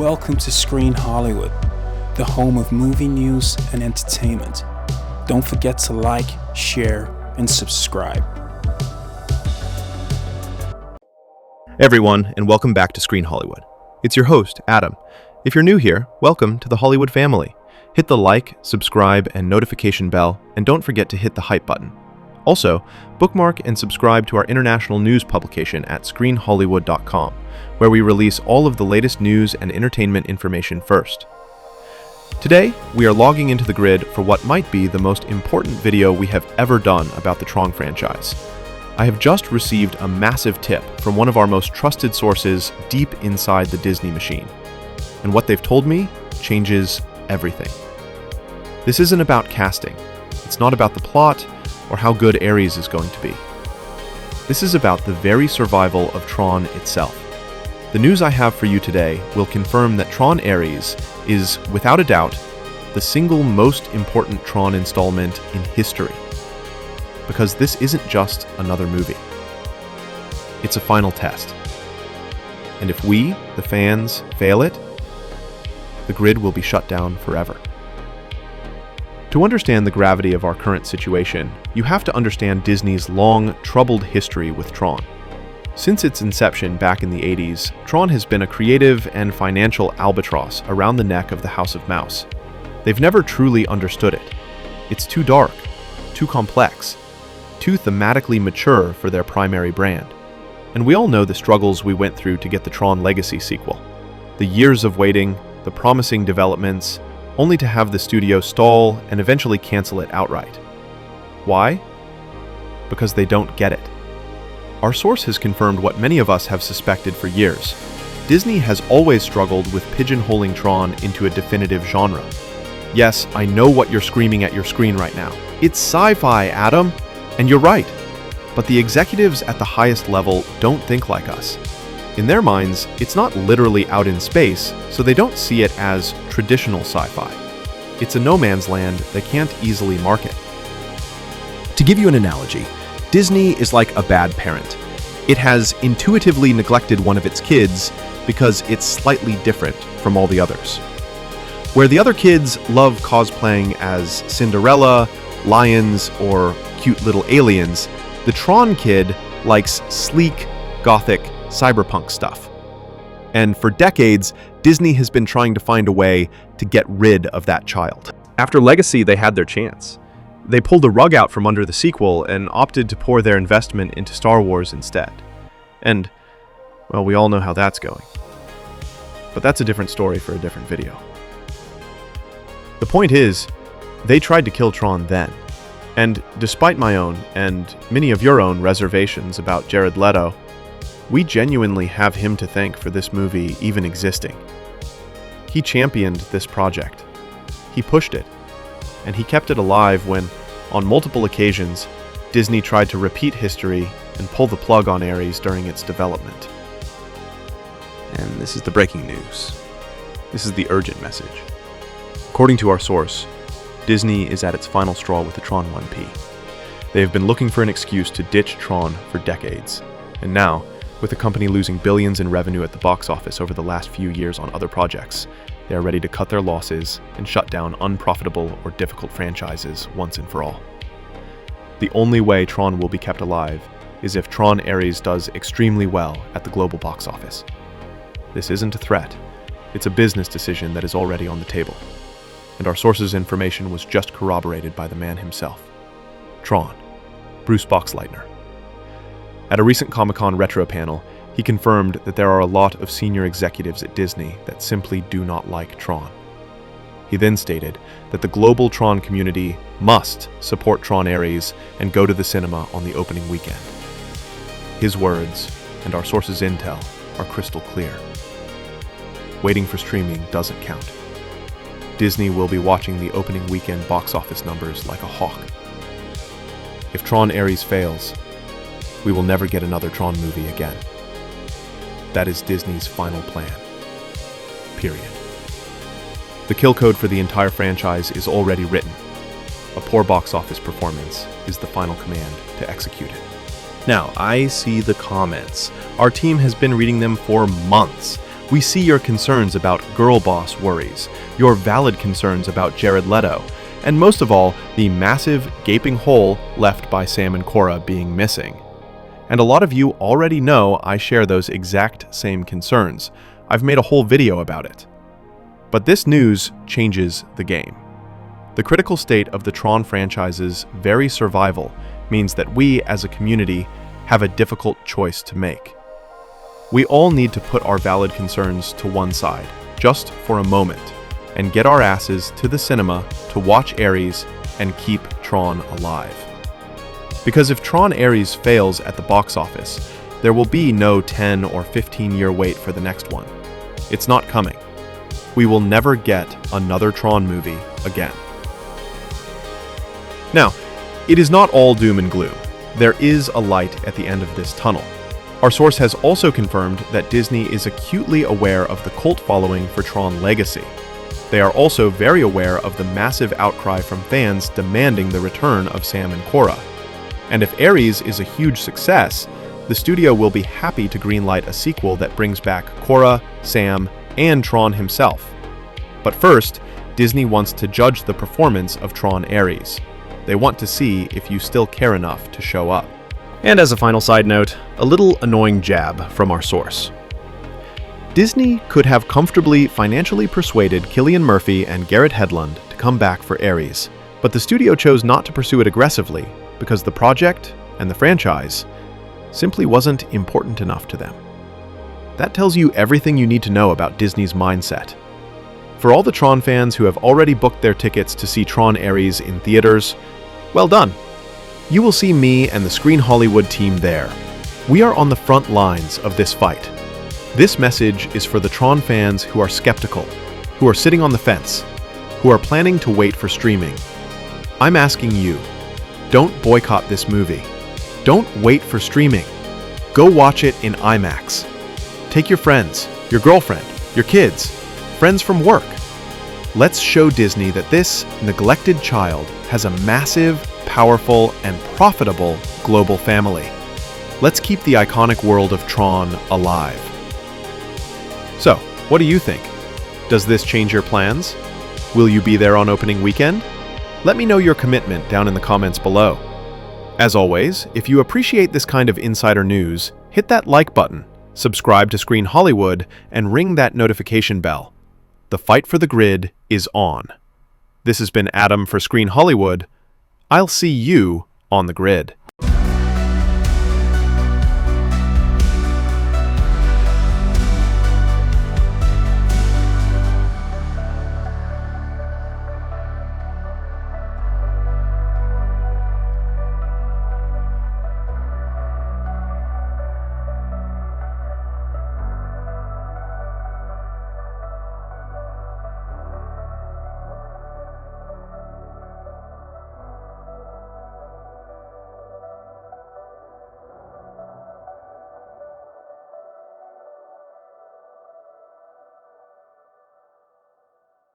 Welcome to Screen Hollywood, the home of movie news and entertainment. Don't forget to like, share, and subscribe. Hey everyone, and welcome back to Screen Hollywood. It's your host, Adam. If you're new here, welcome to the Hollywood family. Hit the like, subscribe, and notification bell, and don't forget to hit the hype button. Also, bookmark and subscribe to our international news publication at screenhollywood.com, where we release all of the latest news and entertainment information first. Today, we are logging into the grid for what might be the most important video we have ever done about the Tron franchise. I have just received a massive tip from one of our most trusted sources deep inside the Disney machine. And what they've told me changes everything. This isn't about casting. It's not about the plot or how good ARES is going to be. This is about the very survival of Tron itself. The news I have for you today will confirm that Tron ARES is, without a doubt, the single most important Tron installment in history. Because this isn't just another movie. It's a final test. And if we, the fans, fail it, the grid will be shut down forever. To understand the gravity of our current situation, you have to understand Disney's long, troubled history with Tron. Since its inception back in the 80s, Tron has been a creative and financial albatross around the neck of the House of Mouse. They've never truly understood it. It's too dark, too complex, too thematically mature for their primary brand. And we all know the struggles we went through to get the Tron Legacy sequel. The years of waiting, the promising developments, only to have the studio stall and eventually cancel it outright. Why? Because they don't get it. Our source has confirmed what many of us have suspected for years. Disney has always struggled with pigeonholing Tron into a definitive genre. Yes, I know what you're screaming at your screen right now. It's sci-fi, Adam! And you're right. But the executives at the highest level don't think like us. In their minds, it's not literally out in space, so they don't see it as traditional sci-fi. It's a no man's land they can't easily market. To give you an analogy, Disney is like a bad parent. It has intuitively neglected one of its kids because it's slightly different from all the others. Where the other kids love cosplaying as Cinderella, lions, or cute little aliens, the Tron kid likes sleek, gothic, cyberpunk stuff. And for decades, Disney has been trying to find a way to get rid of that child. After Legacy, they had their chance. They pulled the rug out from under the sequel and opted to pour their investment into Star Wars instead. And, well, we all know how that's going. But that's a different story for a different video. The point is, they tried to kill Tron then. And despite my own, and many of your own reservations about Jared Leto, we genuinely have him to thank for this movie even existing. He championed this project. He pushed it. And he kept it alive when, on multiple occasions, Disney tried to repeat history and pull the plug on ARES during its development. And this is the breaking news. This is the urgent message. According to our source, Disney is at its final straw with the Tron 1P. They have been looking for an excuse to ditch Tron for decades. And now, with the company losing billions in revenue at the box office over the last few years on other projects, they are ready to cut their losses and shut down unprofitable or difficult franchises once and for all. The only way Tron will be kept alive is if Tron ARES does extremely well at the global box office. This isn't a threat. It's a business decision that is already on the table. And our source's information was just corroborated by the man himself. Tron, Bruce Boxleitner. At a recent Comic-Con retro panel, he confirmed that there are a lot of senior executives at Disney that simply do not like Tron. He then stated that the global Tron community must support Tron ARES and go to the cinema on the opening weekend. His words, and our source's intel, are crystal clear. Waiting for streaming doesn't count. Disney will be watching the opening weekend box office numbers like a hawk. If Tron ARES fails, we will never get another Tron movie again. That is Disney's final plan. Period. The kill code for the entire franchise is already written. A poor box office performance is the final command to execute it. Now, I see the comments. Our team has been reading them for months. We see your concerns about girl boss worries, your valid concerns about Jared Leto, and most of all, the massive, gaping hole left by Sam and Cora being missing. And a lot of you already know I share those exact same concerns. I've made a whole video about it. But this news changes the game. The critical state of the Tron franchise's very survival means that we, as a community, have a difficult choice to make. We all need to put our valid concerns to one side, just for a moment, and get our asses to the cinema to watch ARES and keep Tron alive. Because if Tron ARES fails at the box office, there will be no 10 or 15-year wait for the next one. It's not coming. We will never get another Tron movie again. Now, it is not all doom and gloom. There is a light at the end of this tunnel. Our source has also confirmed that Disney is acutely aware of the cult following for Tron Legacy. They are also very aware of the massive outcry from fans demanding the return of Sam and Cora. And if ARES is a huge success, the studio will be happy to greenlight a sequel that brings back Cora, Sam, and Tron himself. But first, Disney wants to judge the performance of Tron ARES. They want to see if you still care enough to show up. And as a final side note, a little annoying jab from our source. Disney could have comfortably financially persuaded Cillian Murphy and Garrett Hedlund to come back for ARES, but the studio chose not to pursue it aggressively because the project and the franchise simply wasn't important enough to them. That tells you everything you need to know about Disney's mindset. For all the Tron fans who have already booked their tickets to see Tron ARES in theaters, well done. You will see me and the Screen Hollywood team there. We are on the front lines of this fight. This message is for the Tron fans who are skeptical, who are sitting on the fence, who are planning to wait for streaming. I'm asking you, don't boycott this movie. Don't wait for streaming. Go watch it in IMAX. Take your friends, your girlfriend, your kids, friends from work. Let's show Disney that this neglected child has a massive, powerful, and profitable global family. Let's keep the iconic world of Tron alive. So, what do you think? Does this change your plans? Will you be there on opening weekend? Let me know your commitment down in the comments below. As always, if you appreciate this kind of insider news, hit that like button, subscribe to Screen Hollywood, and ring that notification bell. The fight for the grid is on. This has been Adam for Screen Hollywood. I'll see you on the grid.